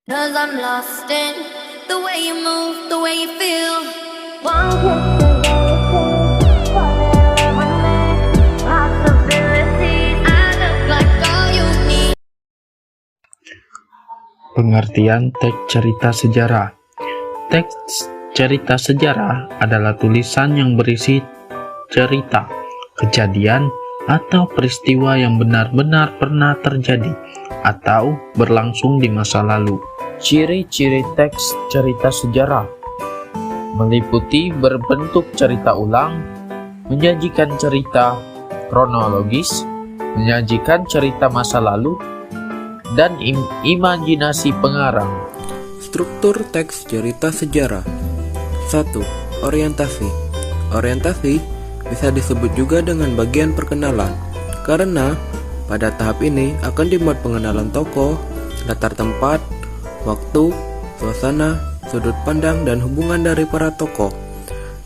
'Cause I'm lost in the way you move, the way you feel. One kiss and possibilities. I look like all you need. Pengertian teks cerita sejarah. Teks cerita sejarah adalah tulisan yang berisi cerita, kejadian, atau peristiwa yang benar-benar pernah terjadi atau berlangsung di masa lalu. Ciri-ciri teks cerita sejarah meliputi berbentuk cerita ulang, menyajikan cerita kronologis, menyajikan cerita masa lalu, dan imajinasi pengarang. Struktur teks cerita sejarah. 1. Orientasi. Orientasi bisa disebut juga dengan bagian perkenalan, karena pada tahap ini akan dimuat pengenalan tokoh, latar tempat, waktu, suasana, sudut pandang, dan hubungan dari para tokoh.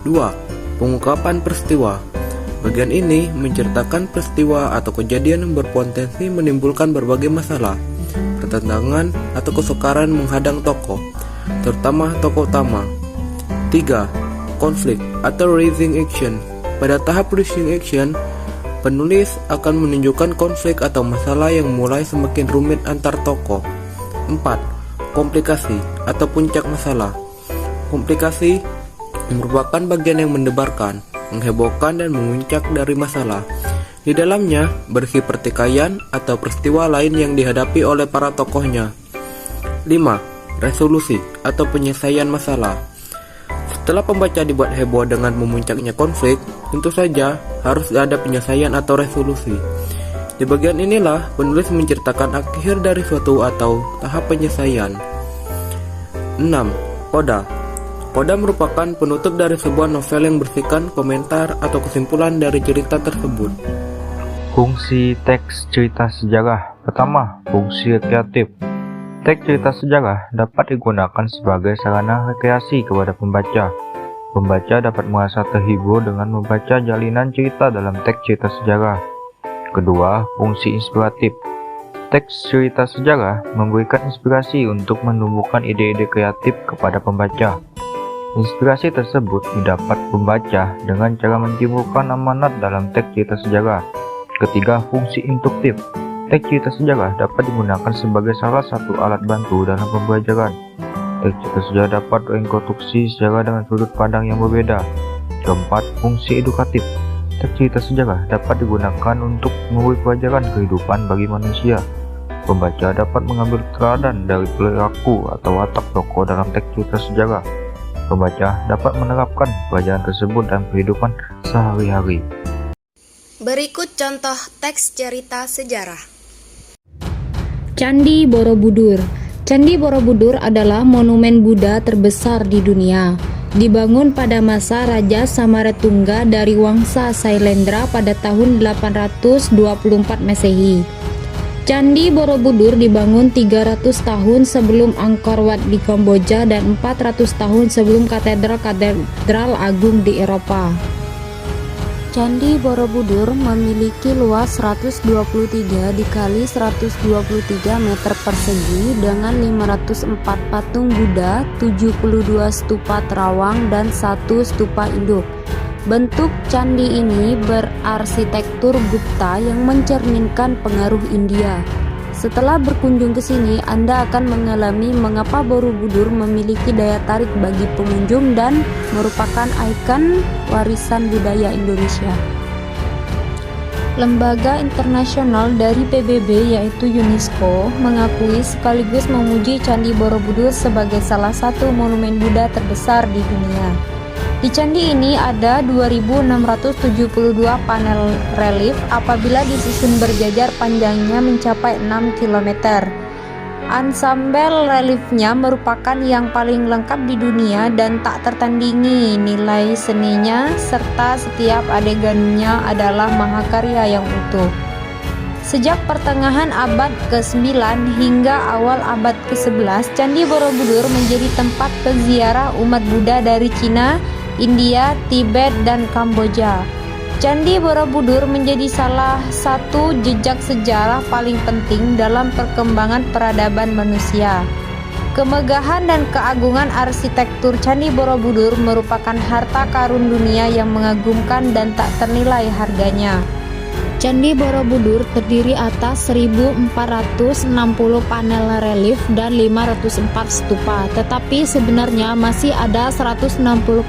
2. Pengungkapan peristiwa. Bagian ini menceritakan peristiwa atau kejadian yang berpotensi menimbulkan berbagai masalah, pertentangan, atau kesukaran menghadang tokoh, terutama tokoh utama. 3. Konflik atau raising action. Pada tahap raising action, penulis akan menunjukkan konflik atau masalah yang mulai semakin rumit antar tokoh. 4. Komplikasi atau puncak masalah. Komplikasi merupakan bagian yang mendebarkan, menghebohkan, dan memuncak dari masalah. Di dalamnya berisi pertikaian atau peristiwa lain yang dihadapi oleh para tokohnya. 5. Resolusi atau penyelesaian masalah. Setelah pembaca dibuat heboh dengan memuncaknya konflik, tentu saja harus ada penyelesaian atau resolusi. Di bagian inilah penulis menceritakan akhir dari suatu atau tahap penyelesaian. 6. Koda. Koda merupakan penutup dari sebuah novel yang berisikan komentar atau kesimpulan dari cerita tersebut. Fungsi teks cerita sejarah. Pertama, fungsi rekreatif. Teks cerita sejarah dapat digunakan sebagai sarana rekreasi kepada pembaca. Pembaca dapat merasa terhibur dengan membaca jalinan cerita dalam teks cerita sejarah. Kedua, fungsi inspiratif. Teks cerita sejarah memberikan inspirasi untuk menumbuhkan ide-ide kreatif kepada pembaca. Inspirasi tersebut didapat pembaca dengan cara mentimbulkan amanat dalam teks cerita sejarah. Ketiga, fungsi induktif. Teks cerita sejarah dapat digunakan sebagai salah satu alat bantu dalam pembelajaran. Teks cerita sejarah dapat berkonstruksi sejarah dengan sudut pandang yang berbeda. Keempat, fungsi edukatif. Teks cerita sejarah dapat digunakan untuk memberi pelajaran kehidupan bagi manusia. Pembaca dapat mengambil teladan dari perilaku atau watak tokoh dalam teks cerita sejarah. Pembaca dapat menerapkan pelajaran tersebut dalam kehidupan sehari-hari. Berikut contoh teks cerita sejarah. Candi Borobudur. Candi Borobudur adalah monumen Buddha terbesar di dunia. Dibangun pada masa Raja Samaretungga dari Wangsa Sailendra pada tahun 824 Masehi. Candi Borobudur dibangun 300 tahun sebelum Angkor Wat di Kamboja dan 400 tahun sebelum katedral agung di Eropa. Candi Borobudur memiliki luas 123 dikali 123 meter persegi dengan 504 patung Buddha, 72 stupa terawang, dan 1 stupa induk. Bentuk candi ini berarsitektur Gupta yang mencerminkan pengaruh India. Setelah berkunjung ke sini, Anda akan mengalami mengapa Borobudur memiliki daya tarik bagi pengunjung dan merupakan ikon warisan budaya Indonesia. Lembaga internasional dari PBB yaitu UNESCO mengakui sekaligus memuji Candi Borobudur sebagai salah satu monumen Buddha terbesar di dunia. Di candi ini ada 2.672 panel relief apabila disusun berjajar panjangnya mencapai 6 km. Ansambel reliefnya merupakan yang paling lengkap di dunia dan tak tertandingi nilai seninya, serta setiap adegannya adalah mahakarya yang utuh. Sejak pertengahan abad ke-9 hingga awal abad ke-11, Candi Borobudur menjadi tempat peziarah umat Buddha dari Cina, India, Tibet, dan Kamboja. Candi Borobudur menjadi salah satu jejak sejarah paling penting dalam perkembangan peradaban manusia. Kemegahan dan keagungan arsitektur Candi Borobudur merupakan harta karun dunia yang mengagumkan dan tak ternilai harganya. Candi Borobudur terdiri atas 1.460 panel relief dan 504 stupa, tetapi sebenarnya masih ada 160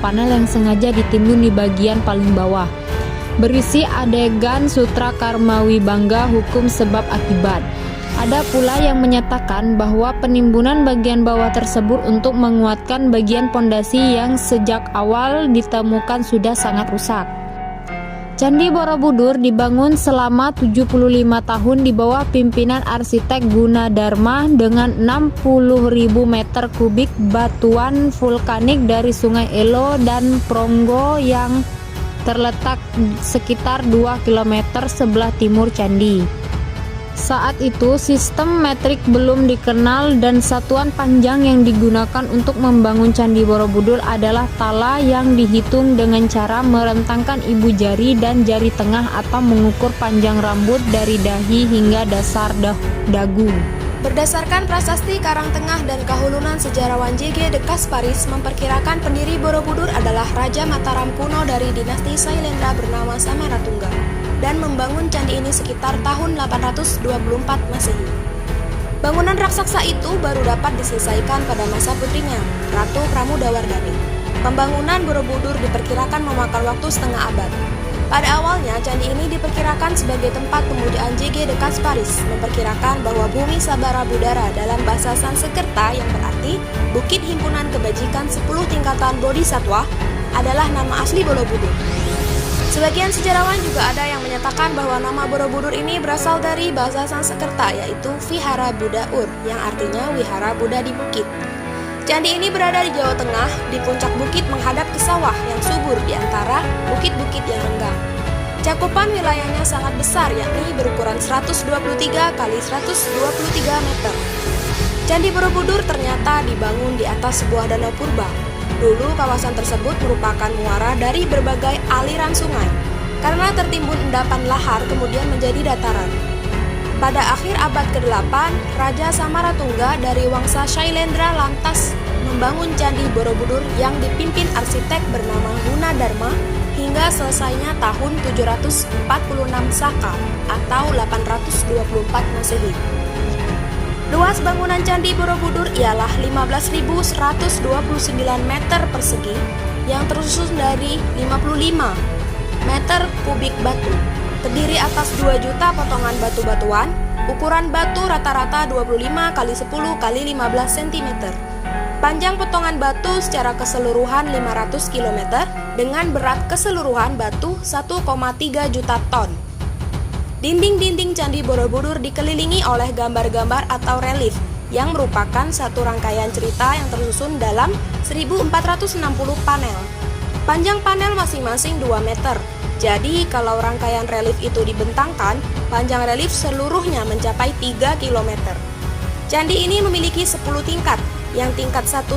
panel yang sengaja ditimbun di bagian paling bawah, berisi adegan sutra karma wibangga hukum sebab akibat. Ada pula yang menyatakan bahwa penimbunan bagian bawah tersebut untuk menguatkan bagian pondasi yang sejak awal ditemukan sudah sangat rusak. Candi Borobudur dibangun selama 75 tahun di bawah pimpinan arsitek Gunadarma dengan 60.000 meter kubik batuan vulkanik dari Sungai Elo dan Pronggo yang terletak sekitar 2 km sebelah timur candi. Saat itu sistem metrik belum dikenal dan satuan panjang yang digunakan untuk membangun Candi Borobudur adalah tala yang dihitung dengan cara merentangkan ibu jari dan jari tengah atau mengukur panjang rambut dari dahi hingga dasar dagu. Berdasarkan prasasti Karangtengah dan Kahulunan sejarawan J.G. de Kasparis memperkirakan pendiri Borobudur adalah Raja Mataram kuno dari dinasti Sailendra bernama Samaratungga dan membangun candi ini sekitar tahun 824 Masehi. Bangunan raksasa itu baru dapat diselesaikan pada masa putrinya, Ratu Pramudawardhani. Pembangunan Borobudur diperkirakan memakan waktu setengah abad. Pada awalnya, candi ini diperkirakan sebagai tempat kemuliaan J.G. de Kasparis, memperkirakan bahwa bumi Sabara Budara dalam bahasa Sanskerta yang berarti Bukit Himpunan Kebajikan 10 Tingkatan Bodhisatwa adalah nama asli Borobudur. Sebagian sejarawan juga ada yang menyatakan bahwa nama Borobudur ini berasal dari bahasa Sanskerta yaitu Vihara Buddha Ur yang artinya wihara Buddha di bukit. Candi ini berada di Jawa Tengah, di puncak bukit menghadap ke sawah yang subur di antara bukit-bukit yang renggang. Cakupan wilayahnya sangat besar yakni berukuran 123 kali 123 meter. Candi Borobudur ternyata dibangun di atas sebuah danau purba. Dulu kawasan tersebut merupakan muara dari berbagai aliran sungai. Karena tertimbun endapan lahar kemudian menjadi dataran. Pada akhir abad ke-8, Raja Samaratungga dari Wangsa Shailendra lantas membangun Candi Borobudur yang dipimpin arsitek bernama Gunadarma hingga selesainya tahun 746 Saka atau 824 Masehi. Luas bangunan Candi Borobudur ialah 15.129 meter persegi yang tersusun dari 55 meter kubik batu. Terdiri atas 2 juta potongan batu-batuan, ukuran batu rata-rata 25 kali 10 kali 15 cm. Panjang potongan batu secara keseluruhan 500 km dengan berat keseluruhan batu 1,3 juta ton. Dinding-dinding Candi Borobudur dikelilingi oleh gambar-gambar atau relief yang merupakan satu rangkaian cerita yang tersusun dalam 1460 panel. Panjang panel masing-masing 2 meter. Jadi kalau rangkaian relief itu dibentangkan, panjang relief seluruhnya mencapai 3 km. Candi ini memiliki 10 tingkat, yang tingkat 1-6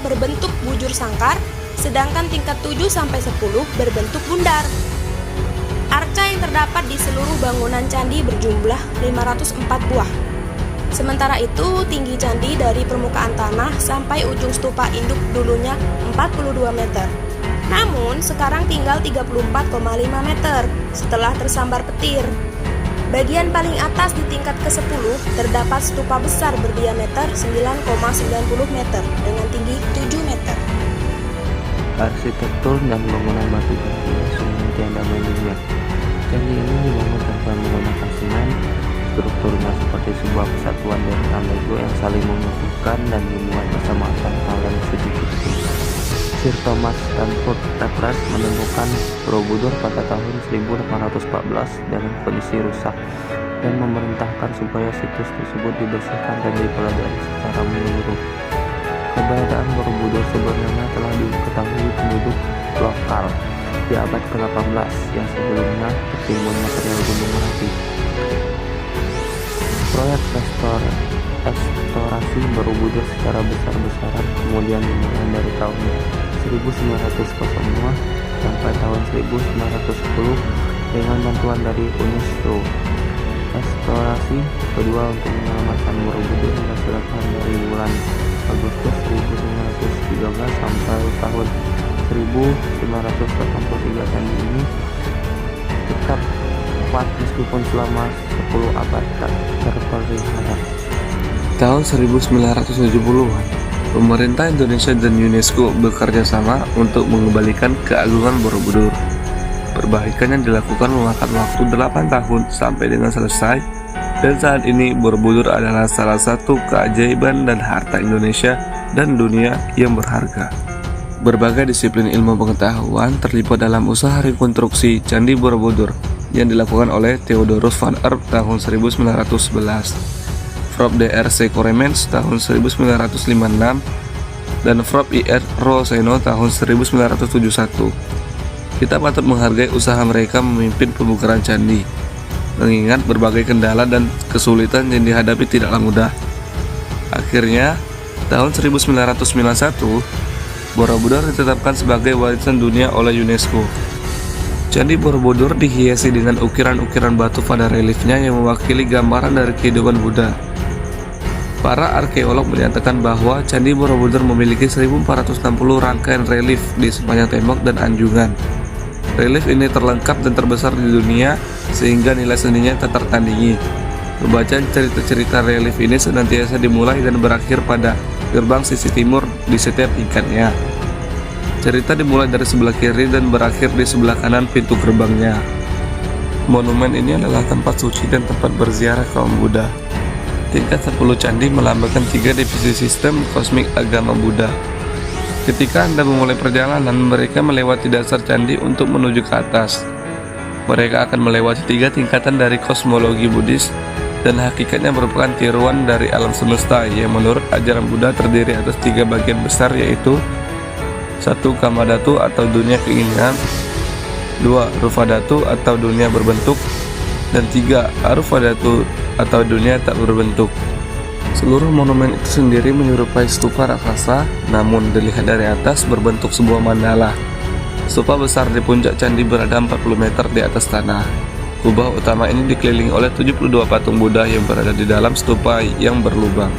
berbentuk bujur sangkar, sedangkan tingkat 7-10 berbentuk bundar. Arca yang terdapat di seluruh bangunan candi berjumlah 504 buah. Sementara itu, tinggi candi dari permukaan tanah sampai ujung stupa induk dulunya 42 meter. Namun, sekarang tinggal 34,5 meter setelah tersambar petir. Bagian paling atas di tingkat ke-10 terdapat stupa besar berdiameter 9,90 meter dengan tinggi 7 meter. Arsitektur dan bangunan batu candi sungguh tiada bandingnya. Candi ini dibangun tanpa menggunakan semen. Strukturnya seperti sebuah kesatuan dari Lego yang saling membutuhkan dan dibuat bersama tanpa lem sedikit pun. Sir Thomas Stamford Raffles menemukan Borobudur pada tahun 1814 dalam kondisi rusak dan memerintahkan supaya situs tersebut dibersihkan dan dipelajari secara menyeluruh. Keberadaan Borobudur sebenarnya telah diketahui penduduk lokal di abad ke-18 yang sebelumnya tertimbun material Gunung Merapi. Proyek restorasi Borobudur secara besar-besaran kemudian dimulai dari tahun 1902 sampai tahun 1910 dengan bantuan dari UNESCO. Restorasi kedua untuk menyelamatkan Kerajaan Borobudur dilaksanakan dari bulan Agustus 1513 sampai tahun 1983. Candi ini tetap kuat meskipun selama 10 abad tak terpelihara. Tahun 1970-an, pemerintah Indonesia dan UNESCO bekerja sama untuk mengembalikan keagungan Borobudur. Perbaikan yang dilakukan memakan waktu 8 tahun sampai dengan selesai, dan saat ini Borobudur adalah salah satu keajaiban dan harta Indonesia dan dunia yang berharga. Berbagai disiplin ilmu pengetahuan terlibat dalam usaha rekonstruksi Candi Borobudur yang dilakukan oleh Theodorus van Erp tahun 1911, Prof. Dr. Koremens tahun 1956, dan Prof. Ir. Roseno tahun 1971. Kita patut menghargai usaha mereka memimpin pembukaran candi, mengingat berbagai kendala dan kesulitan yang dihadapi tidaklah mudah. Akhirnya, tahun 1991, Borobudur ditetapkan sebagai warisan dunia oleh UNESCO. Candi Borobudur dihiasi dengan ukiran-ukiran batu pada reliefnya yang mewakili gambaran dari kehidupan Buddha. Para arkeolog menyatakan bahwa Candi Borobudur memiliki 1460 rangkaian relief di sepanjang tembok dan anjungan. Relief ini terlengkap dan terbesar di dunia sehingga nilai seninya tak tertandingi. Pembacaan cerita-cerita relief ini senantiasa dimulai dan berakhir pada gerbang sisi timur di setiap tingkatnya. Cerita dimulai dari sebelah kiri dan berakhir di sebelah kanan pintu gerbangnya. Monumen ini adalah tempat suci dan tempat berziarah kaum Buddha. Tingkat 10 candi melambangkan 3 divisi sistem kosmik agama Buddha. Ketika Anda memulai perjalanan, mereka melewati dasar candi untuk menuju ke atas. Mereka akan melewati 3 tingkatan dari kosmologi Buddhis, dan hakikatnya merupakan tiruan dari alam semesta yang menurut ajaran Buddha terdiri atas 3 bagian besar, yaitu 1. Kamadhatu atau dunia keinginan, 2. Rufadhatu atau dunia berbentuk, dan 3. Arufadhatu atau dunia tak berbentuk. Seluruh monumen itu sendiri menyerupai stupa raksasa, namun dilihat dari atas berbentuk sebuah mandala. Stupa besar di puncak candi berada 40 meter di atas tanah. Kubah utama ini dikelilingi oleh 72 patung Buddha yang berada di dalam stupa yang berlubang.